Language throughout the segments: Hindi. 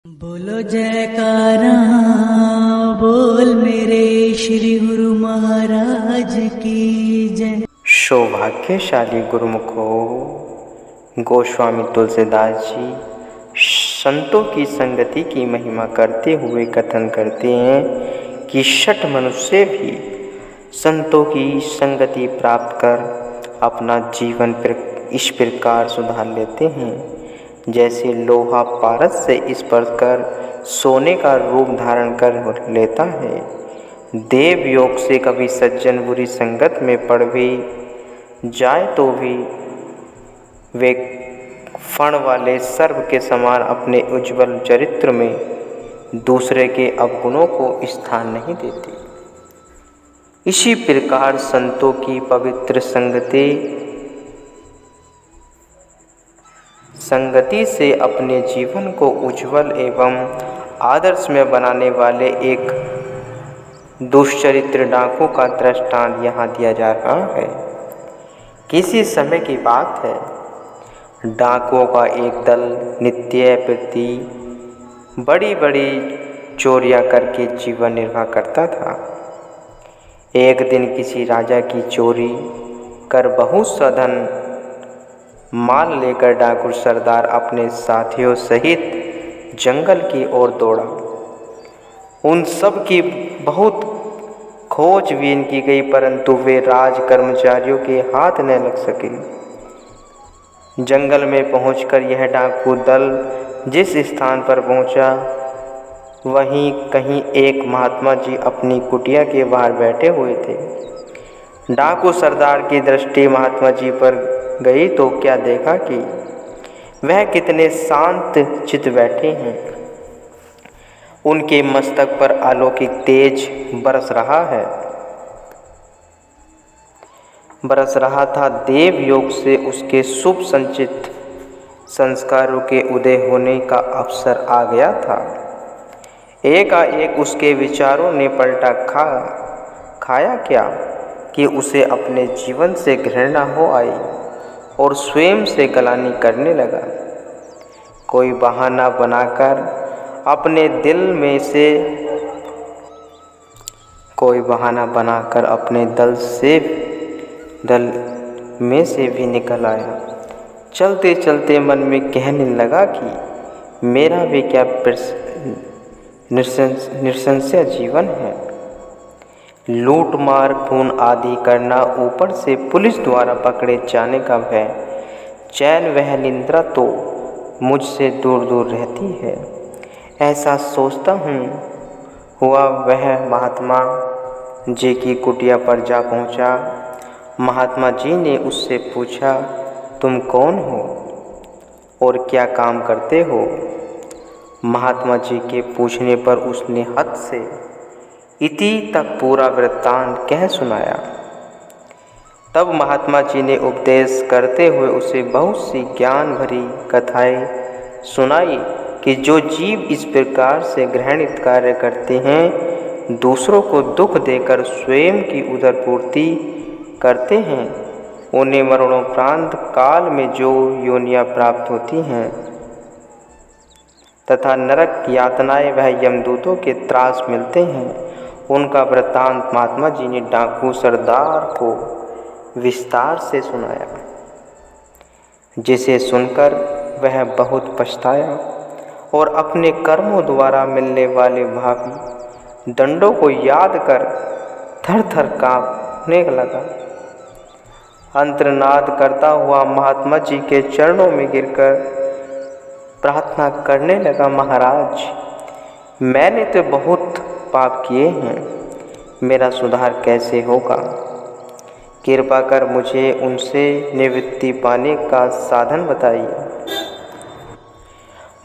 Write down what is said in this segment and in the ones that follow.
बोलो जयकारा बोल मेरे श्री गुरु महाराज की जय। सौभाग्यशाली गुरुमुखों, गोस्वामी तुलसीदास जी संतों की संगति की महिमा करते हुए कथन करते हैं कि शठ मनुष्य भी संतों की संगति प्राप्त कर अपना जीवन इस प्रकार सुधार लेते हैं जैसे लोहा पारस से स्पर्श कर सोने का रूप धारण कर लेता है। देव योग से कभी सज्जन बुरी संगत में पड़ भी जाए तो भी वे फण वाले सर्प के समान अपने उज्जवल चरित्र में दूसरे के अवगुणों को स्थान नहीं देते। इसी प्रकार संतों की पवित्र संगति से अपने जीवन को उज्जवल एवं आदर्शमय बनाने वाले एक दुष्चरित्र डाकू का दृष्टांत यहाँ दिया जा रहा है। किसी समय की बात है, डाकुओं का एक दल नित्य प्रति बड़ी बड़ी चोरियां करके जीवन निर्वाह करता था। एक दिन किसी राजा की चोरी कर बहुत सा धन माल लेकर डाकू सरदार अपने साथियों सहित जंगल की ओर दौड़ा। उन सब की बहुत खोजबीन की गई, परंतु वे राज कर्मचारियों के हाथ न लग सके। जंगल में पहुंचकर यह डाकू दल जिस स्थान पर पहुंचा, वहीं कहीं एक महात्मा जी अपनी कुटिया के बाहर बैठे हुए थे। डाकू सरदार की दृष्टि महात्मा जी पर गई तो क्या देखा कि वह कितने शांत चित बैठे हैं। उनके मस्तक पर अलौकिक तेज बरस रहा था। देव योग से उसके शुभ संचित संस्कारों के उदय होने का अवसर आ गया था। एकाएक उसके विचारों ने पलटा खाया क्या कि उसे अपने जीवन से घृणा हो आई और स्वयं से गलानी करने लगा। कोई बहाना बनाकर अपने दल में से भी निकल आया। चलते चलते मन में कहने लगा कि मेरा भी क्या नृशंस जीवन है। लूट मार खून आदि करना, ऊपर से पुलिस द्वारा पकड़े जाने का भय, चैन वह निंद्रा तो मुझसे दूर दूर रहती है। ऐसा सोचता हुआ वह महात्मा जी की कुटिया पर जा पहुंचा। महात्मा जी ने उससे पूछा, तुम कौन हो और क्या काम करते हो? महात्मा जी के पूछने पर उसने हद से इति तक पूरा वृत्तांत कह सुनाया। तब महात्मा जी ने उपदेश करते हुए उसे बहुत सी ज्ञान भरी कथाएं सुनाई कि जो जीव इस प्रकार से घृणित कार्य करते हैं, दूसरों को दुख देकर स्वयं की उदरपूर्ति करते हैं, उन्हें मरणोपरांत काल में जो योनियां प्राप्त होती हैं तथा नरक यातनाएं वह यमदूतों के त्रास मिलते हैं, उनका वृत्तांत महात्मा जी ने डाकू सरदार को विस्तार से सुनाया। जिसे सुनकर वह बहुत पछताया और अपने कर्मों द्वारा मिलने वाले भावी दंडों को याद कर थर थर कांपने लगा। अंतर्नाद करता हुआ महात्मा जी के चरणों में गिरकर प्रार्थना करने लगा, महाराज, मैंने तो बहुत पाप किए हैं, मेरा सुधार कैसे होगा? कृपा कर मुझे उनसे निवृत्ति पाने का साधन बताइए।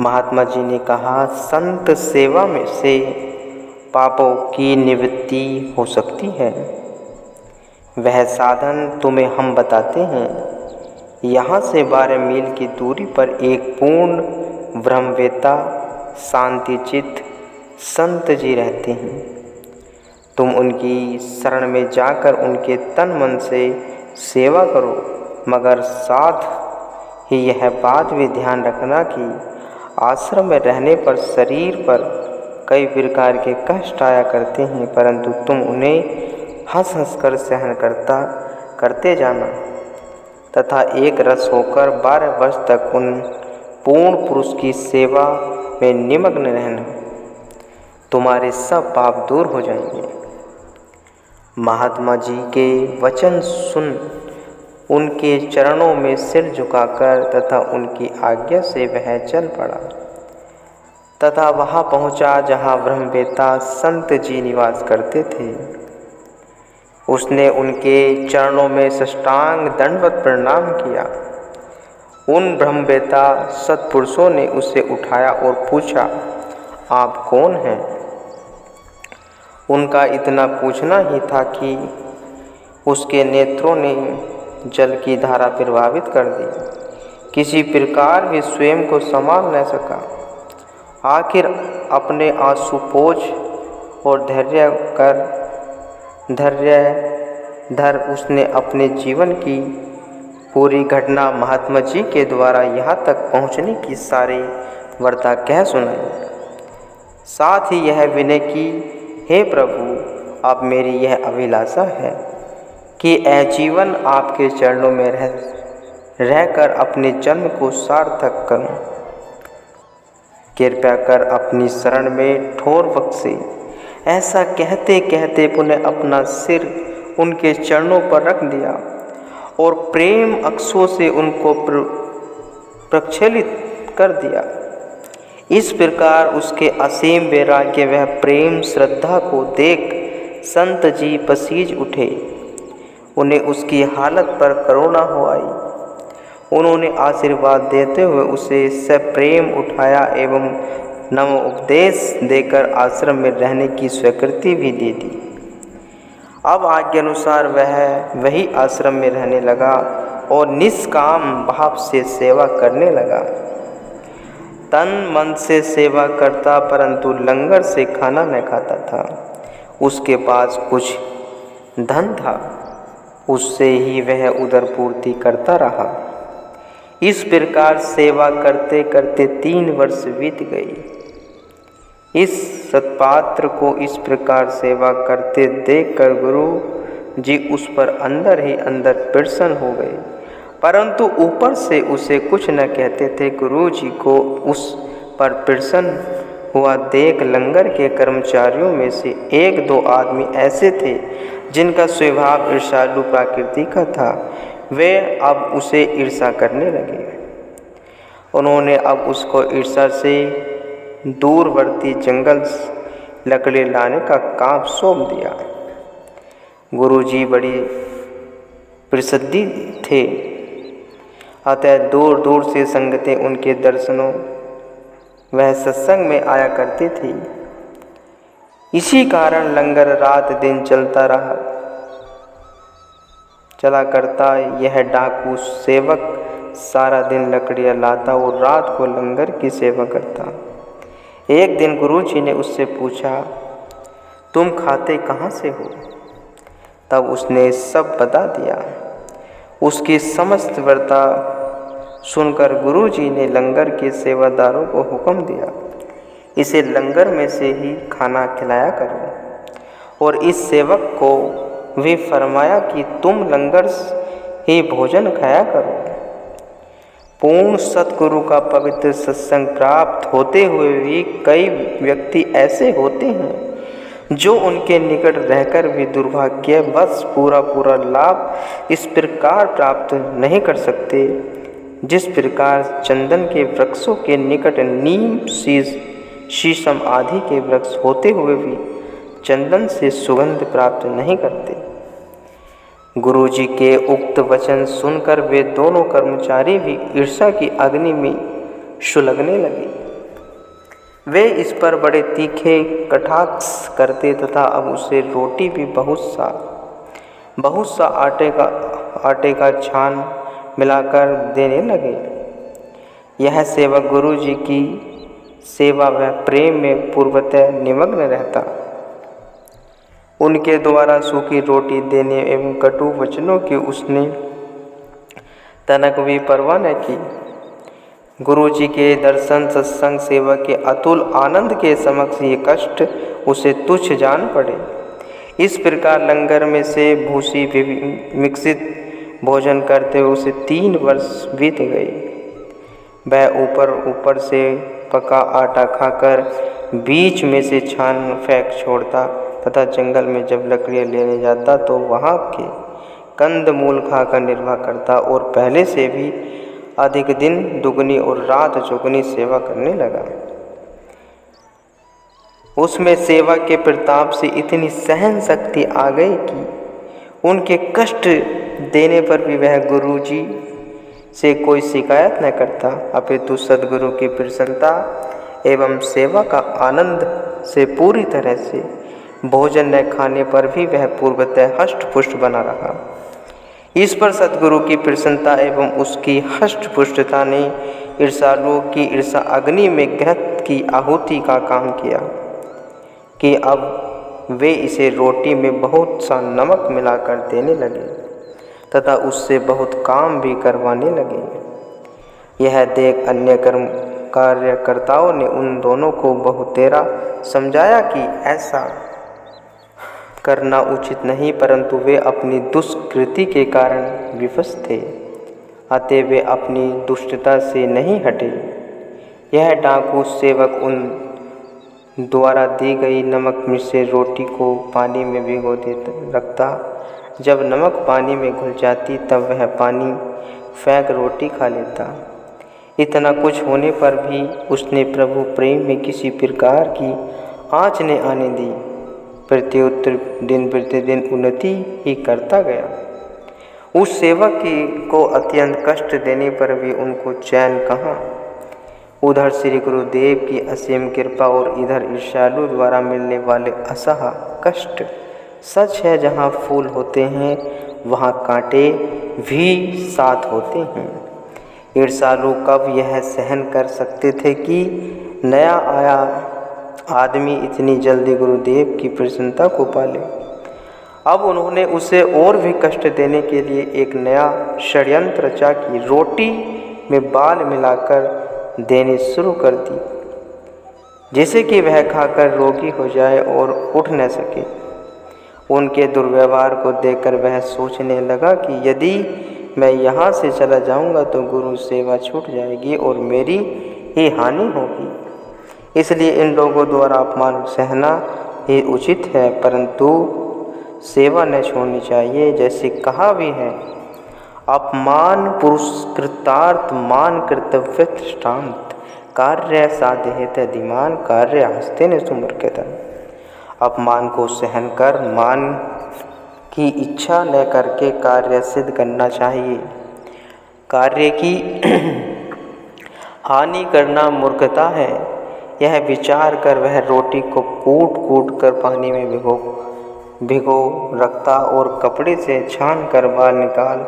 महात्मा जी ने कहा, संत सेवा में से पापों की निवृत्ति हो सकती है। वह साधन तुम्हें हम बताते हैं। यहाँ से 12 मील की दूरी पर एक पूर्ण ब्रह्मवेत्ता शांतिचित्त संत जी रहते हैं। तुम उनकी शरण में जाकर उनके तन मन से सेवा करो, मगर साथ ही यह बात भी ध्यान रखना कि आश्रम में रहने पर शरीर पर कई प्रकार के कष्ट आया करते हैं, परंतु तुम उन्हें हंस हंस कर सहन करते जाना तथा एक रस होकर 12 वर्ष तक उन पूर्ण पुरुष की सेवा में निमग्न रहना। तुम्हारे सब पाप दूर हो जाएंगे। महात्मा जी के वचन सुन उनके चरणों में सिर झुकाकर तथा उनकी आज्ञा से वह चल पड़ा तथा वहाँ पहुँचा जहाँ ब्रह्मवेत्ता संत जी निवास करते थे। उसने उनके चरणों में साष्टांग दंडवत प्रणाम किया। उन ब्रह्मवेत्ता सत्पुरुषों ने उसे उठाया और पूछा, आप कौन हैं? उनका इतना पूछना ही था कि उसके नेत्रों ने जल की धारा प्रभावित कर दी। किसी प्रकार भी स्वयं को संभाल न सका। आखिर अपने आंसू पोंछ और धैर्य उसने अपने जीवन की पूरी घटना महात्मा जी के द्वारा यहाँ तक पहुँचने की सारी वार्ता कह सुनाई। साथ ही यह विनय की, हे प्रभु, अब मेरी यह अभिलाषा है कि आजीवन आपके चरणों में रहकर अपने जन्म को सार्थक करूं। कृपया कर अपनी शरण में ठोर बख्शे। ऐसा कहते कहते पुनः अपना सिर उनके चरणों पर रख दिया और प्रेम अक्षों से उनको प्रक्षालित कर दिया। इस प्रकार उसके असीम वैराग्य व प्रेम श्रद्धा को देख संत जी पसीज उठे। उन्हें उसकी हालत पर करुणा हो आई। उन्होंने आशीर्वाद देते हुए उसे सप्रेम उठाया एवं नव उपदेश देकर आश्रम में रहने की स्वीकृति भी दे दी। अब आज्ञा अनुसार वह वही आश्रम में रहने लगा और निष्काम भाव से सेवा करने लगा। तन मन से सेवा करता, परंतु लंगर से खाना न खाता था। उसके पास कुछ धन था, उससे ही वह उदर पूर्ति करता रहा। इस प्रकार सेवा करते करते 3 वर्ष बीत गई। इस सत्पात्र को इस प्रकार सेवा करते देखकर गुरु जी उस पर अंदर ही अंदर प्रसन्न हो गए, परंतु ऊपर से उसे कुछ न कहते थे। गुरु जी को उस पर प्रसन्न हुआ देख लंगर के कर्मचारियों में से 1-2 आदमी ऐसे थे जिनका स्वभाव ईर्ष्यालु प्रकृति का था। वे अब उसे ईर्ष्या करने लगे। उन्होंने अब उसको ईर्ष्या से दूरवर्ती जंगल लकड़ी लाने का काम सौंप दिया। गुरुजी बड़ी प्रसिद्धि थे, अतः दूर दूर से संगतें उनके दर्शनों वह सत्संग में आया करती थी। इसी कारण लंगर रात दिन चला करता। यह डाकू सेवक सारा दिन लकड़ियाँ लाता और रात को लंगर की सेवा करता। एक दिन गुरुजी ने उससे पूछा, तुम खाते कहाँ से हो? तब उसने सब बता दिया। उसकी समस्त वार्ता सुनकर गुरुजी ने लंगर के सेवादारों को हुक्म दिया, इसे लंगर में से ही खाना खिलाया करो। और इस सेवक को भी फरमाया कि तुम लंगर ही भोजन खाया करो। पूर्ण सतगुरु का पवित्र सत्संग प्राप्त होते हुए भी कई व्यक्ति ऐसे होते हैं जो उनके निकट रहकर भी दुर्भाग्यवश पूरा लाभ इस प्रकार प्राप्त नहीं कर सकते जिस प्रकार चंदन के वृक्षों के निकट नीम, शीशम आदि के वृक्ष होते हुए भी चंदन से सुगंध प्राप्त नहीं करते। गुरुजी के उक्त वचन सुनकर वे दोनों कर्मचारी भी ईर्ष्या की अग्नि में सुलगने लगे। वे इस पर बड़े तीखे कटाक्ष करते तथा अब उसे रोटी भी बहुत सा आटे का छान मिलाकर देने लगे। यह सेवक गुरुजी की सेवा व प्रेम में पूर्वतः निमग्न रहता। उनके द्वारा सूखी रोटी देने एवं कटु वचनों की उसने तनक भी परवाह न की। गुरुजी के दर्शन, सत्संग, सेवा के अतुल आनंद के समक्ष ये कष्ट उसे तुच्छ जान पड़े। इस प्रकार लंगर में से भूसी मिश्रित भोजन करते हुए उसे 3 वर्ष बीत गए। वह ऊपर से पका आटा खाकर बीच में से छान फेंक छोड़ता तथा जंगल में जब लकड़ियाँ लेने जाता तो वहाँ के कंद मूल खाकर निर्वाह करता और पहले से भी अधिक दिन दुगनी और रात चौगुनी सेवा करने लगा। उसमें सेवा के प्रताप से इतनी सहन शक्ति आ गई कि उनके कष्ट देने पर भी वह गुरुजी से कोई शिकायत न करता, अपितु सद्गुरु की प्रसन्नता एवं सेवा का आनंद से पूरी तरह से भोजन न खाने पर भी वह पूर्वतः हष्ट-पुष्ट बना रहा। इस पर सद्गुरु की प्रसन्नता एवं उसकी हष्ट-पुष्टता ने ईर्षालुओं की ईर्षा अग्नि में घृत की आहुति का काम किया कि अब वे इसे रोटी में बहुत सा नमक मिलाकर देने लगे तथा उससे बहुत काम भी करवाने लगे। यह देख अन्य कार्यकर्ताओं ने उन दोनों को बहुतेरा समझाया कि ऐसा करना उचित नहीं, परंतु वे अपनी दुष्कृति के कारण विवश थे, अतः वे अपनी दुष्टता से नहीं हटे। यह डाकू सेवक उन द्वारा दी गई नमक मिश्रित रोटी को पानी में भिगो रखता। जब नमक पानी में घुल जाती तब वह पानी फेंक रोटी खा लेता। इतना कुछ होने पर भी उसने प्रभु प्रेम में किसी प्रकार की आँच न आने दी। प्रतिदिन उन्नति ही करता गया। उस सेवक को अत्यंत कष्ट देने पर भी उनको चैन कहाँ। उधर श्री गुरुदेव की असीम कृपा और इधर ईर्ष्यालु द्वारा मिलने वाले असह कष्ट। सच है, जहाँ फूल होते हैं वहाँ कांटे भी साथ होते हैं। ईर्ष्यालु कब यह सहन कर सकते थे कि नया आया आदमी इतनी जल्दी गुरुदेव की प्रसन्नता को पाले। अब उन्होंने उसे और भी कष्ट देने के लिए एक नया षड्यंत्र रचा कि रोटी में बाल मिलाकर देनी शुरू कर दी, जिससे कि वह खाकर रोगी हो जाए और उठ न सके। उनके दुर्व्यवहार को देखकर वह सोचने लगा कि यदि मैं यहाँ से चला जाऊँगा तो गुरु सेवा छूट जाएगी और मेरी ही हानि होगी। इसलिए इन लोगों द्वारा अपमान सहना ही उचित है, परंतु सेवा न छोड़नी चाहिए। जैसे कहा भी है, अपमान पुरस्कृतार्थ मान कर्तव्य दृष्टांत, कार्य साधयेत धीमान, कार्य हस्ते न सुमर्कत। अपमान को सहन कर मान की इच्छा न करके कार्य सिद्ध करना चाहिए। कार्य की हानि करना मूर्खता है। यह विचार कर वह रोटी को कूट कर पानी में भिगो रखता और कपड़े से छान कर बाल निकाल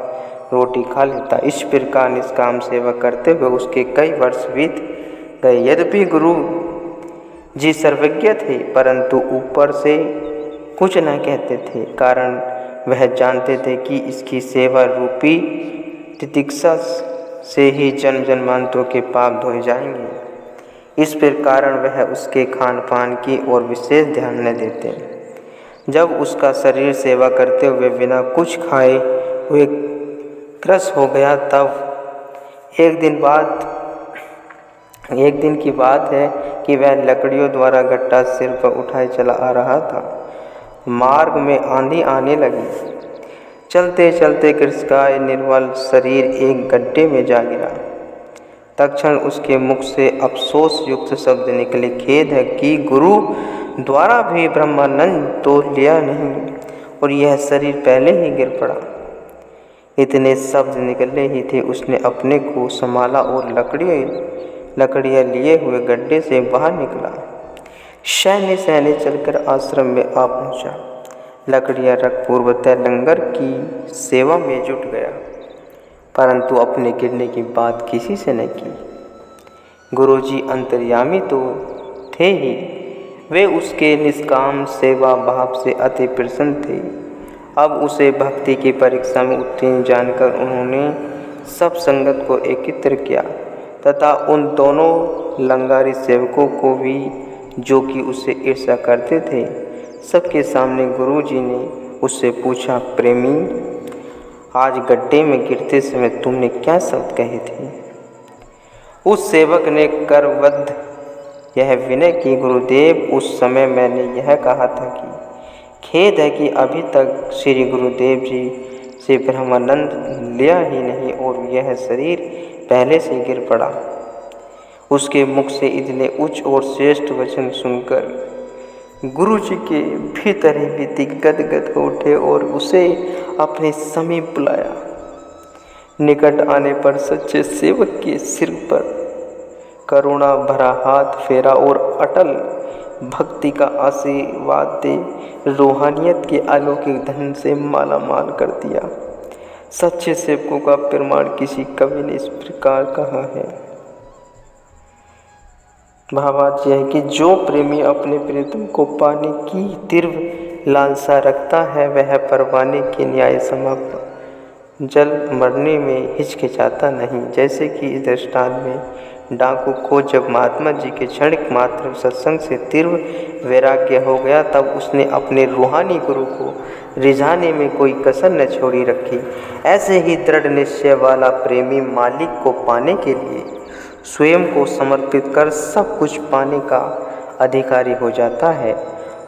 रोटी खा लेता। इस प्रकार निष्काम सेवा करते हुए उसके कई वर्ष बीत गए। यद्यपि गुरु जी सर्वज्ञ थे, परंतु ऊपर से कुछ न कहते थे, कारण वह जानते थे कि इसकी सेवा रूपी तितिक्षा से ही जन्म जन्मांतरों के पाप धोए जाएंगे। इस प्रकार वह उसके खान पान की ओर विशेष ध्यान न देते। जब उसका शरीर सेवा करते हुए बिना कुछ खाए हुए क्रश हो गया, तब एक दिन की बात है कि वह लकड़ियों द्वारा गट्टा सिर पर उठाए चला आ रहा था। मार्ग में आंधी आने लगी। चलते चलते कृषकाय निर्बल शरीर एक गड्ढे में जा गिरा। तत्क्षण उसके मुख से अफसोस युक्त शब्द निकले, खेद है कि गुरु द्वारा भी ब्रह्मानंद तो लिया नहीं और यह शरीर पहले ही गिर पड़ा। इतने शब्द निकले ही थे उसने अपने को संभाला और लकड़ियाँ लिए हुए गड्ढे से बाहर निकला। सहने चलकर आश्रम में आ पहुँचा। लकड़ियाँ रख पूर्वतः लंगर की सेवा में जुट गया, परंतु अपने गिरने की बात किसी से न की। गुरुजी अंतर्यामी तो थे ही, वे उसके निष्काम सेवा भाव से अति प्रसन्न थे। अब उसे भक्ति की परीक्षा में उत्तीर्ण जानकर उन्होंने सब संगत को एकत्र किया तथा उन दोनों लंगारी सेवकों को भी जो कि उससे ईर्ष्या करते थे। सबके सामने गुरुजी ने उससे पूछा, प्रेमी, आज गड्ढे में गिरते समय तुमने क्या शब्द कहे थे? उस सेवक ने करबद्ध यह विनय की, गुरुदेव, उस समय मैंने यह कहा था कि खेद है कि अभी तक श्री गुरुदेव जी से ब्रह्मानंद लिया ही नहीं और यह शरीर पहले से गिर पड़ा। उसके मुख से इतने उच्च और श्रेष्ठ वचन सुनकर गुरुजी के भीतर ही गदगद हो उठे और उसे अपने समीप बुलाया। निकट आने पर सच्चे सेवक के सिर पर करुणा भरा हाथ फेरा और अटल भक्ति का आशीर्वाद दे रूहानियत के अलौकिक धन से माला माल कर दिया। सच्चे सेवकों का प्रमाण किसी कवि ने इस प्रकार कहा है। भावार्थ यह है कि जो प्रेमी अपने प्रियतम को पाने की तीव्र लालसा रखता है वह परवाने के न्याय समाप्त जल मरने में हिचकिचाता नहीं। जैसे कि इस दृष्टांत में डाकू को जब महात्मा जी के क्षणिक मात्र सत्संग से तीव्र वैराग्य हो गया तब उसने अपने रूहानी गुरु को रिझाने में कोई कसर न छोड़ी रखी। ऐसे ही दृढ़ निश्चय वाला प्रेमी मालिक को पाने के लिए स्वयं को समर्पित कर सब कुछ पाने का अधिकारी हो जाता है।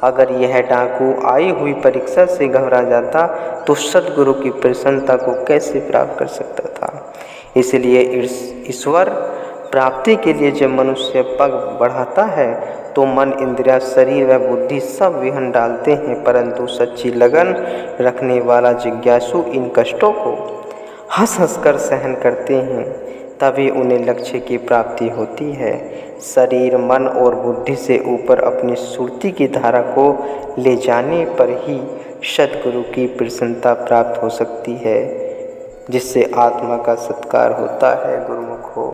अगर यह डाकू आई हुई परीक्षा से घबरा जाता तो सद्गुरु की प्रसन्नता को कैसे प्राप्त कर सकता था। इसलिए ईश्वर प्राप्ति के लिए जब मनुष्य पग बढ़ाता है तो मन, इंद्रिया, शरीर व बुद्धि सब विहन डालते हैं, परंतु सच्ची लगन रखने वाला जिज्ञासु इन कष्टों को हंस हंस कर सहन करते हैं, तभी उन्हें लक्ष्य की प्राप्ति होती है। शरीर, मन और बुद्धि से ऊपर अपनी सुरती की धारा को ले जाने पर ही सद्गुरु की प्रसन्नता प्राप्त हो सकती है, जिससे आत्मा का सत्कार होता है। गुरुमुख हो।